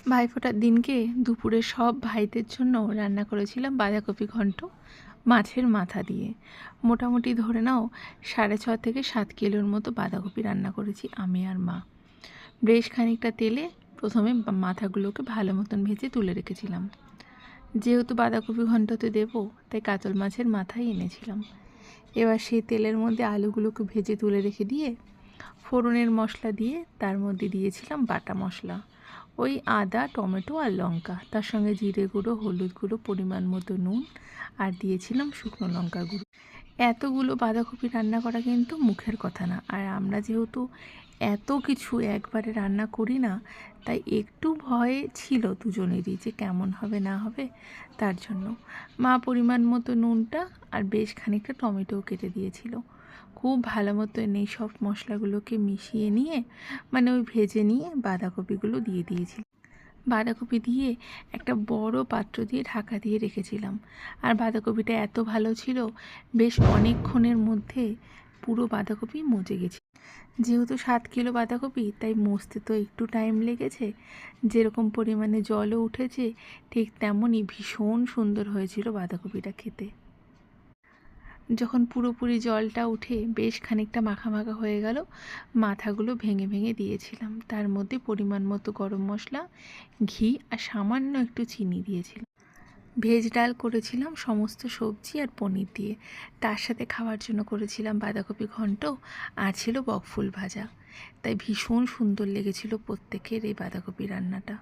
ভাইফোঁটার দিনকে দুপুরে সব ভাইদের জন্য রান্না করেছিলাম বাঁধাকপি ঘন্ট মাছের মাথা দিয়ে। মোটামুটি ধরে নাও 6.5 থেকে 7 কিলোর মতো বাঁধাকপি রান্না করেছি আমি আর মা। বেশ খানিকটা তেলে প্রথমে মাথাগুলোকে ভালো মতন ভেজে তুলে রেখেছিলাম। যেহেতু বাঁধাকপি ঘন্টতে দেবো তাই কাতল মাছের মাথাই এনেছিলাম। এবার সেই তেলের মধ্যে আলুগুলোকে ভেজে তুলে রেখে দিয়ে ফোড়নের মশলা দিয়ে তার মধ্যে দিয়েছিলাম বাটা মশলা, ওই আদা, টমেটো আর লঙ্কা, তার সঙ্গে জিরে গুঁড়ো, হলুদ গুঁড়ো, পরিমাণ মতো নুন, আর দিয়েছিলাম শুকনো লঙ্কা গুঁড়ো। এতগুলো বাঁধাকপি রান্না করা কিন্তু মুখের কথা না, আর আমরা যেহেতু এত কিছু একবারে রান্না করি না, তাই একটু ভয় ছিল দুজনেরই যে কেমন হবে না হবে। তার জন্য মা পরিমাণ মতো নুনটা আর বেশ খানিকটা টমেটোও কেটে দিয়েছিল। খুব ভালো মতো এই সব মশলাগুলোকে মিশিয়ে নিয়ে মানে ওই ভেজে নিয়ে বাঁধাকপিগুলো দিয়ে দিয়েছি। বাঁধাকপি দিয়ে একটা বড় পাত্র দিয়ে ঢাকা দিয়ে রেখেছিলাম। আর বাঁধাকপিটা এত ভালো ছিল, বেশ অনেকক্ষণের মধ্যে পুরো বাঁধাকপি মজে গেছে। যেহেতু 7 কিলো বাঁধাকপি, তাই মজতে তো একটু টাইম লেগেছে। যেরকম পরিমাণে জলও উঠেছে, ঠিক তেমনই ভীষণ সুন্দর হয়েছিল বাঁধাকপিটা খেতে। যখন পুরোপুরি জলটা উঠে বেশ খানিকটা মাখা মাখা হয়ে গেল, মাথাগুলো ভেঙে ভেঙে দিয়েছিলাম। তার মধ্যে পরিমাণ মতো গরম মশলা, ঘি আর সামান্য একটু চিনি দিয়েছিলাম। ভেজ ডাল করেছিলাম সমস্ত সবজি আর পনির দিয়ে। তার সাথে খাওয়ার জন্য করেছিলাম বাঁধাকপি ঘন্ট, আর ছিল বকফুল ভাজা। তাই ভীষণ সুন্দর লেগেছিল প্রত্যেকের এই বাঁধাকপি রান্নাটা।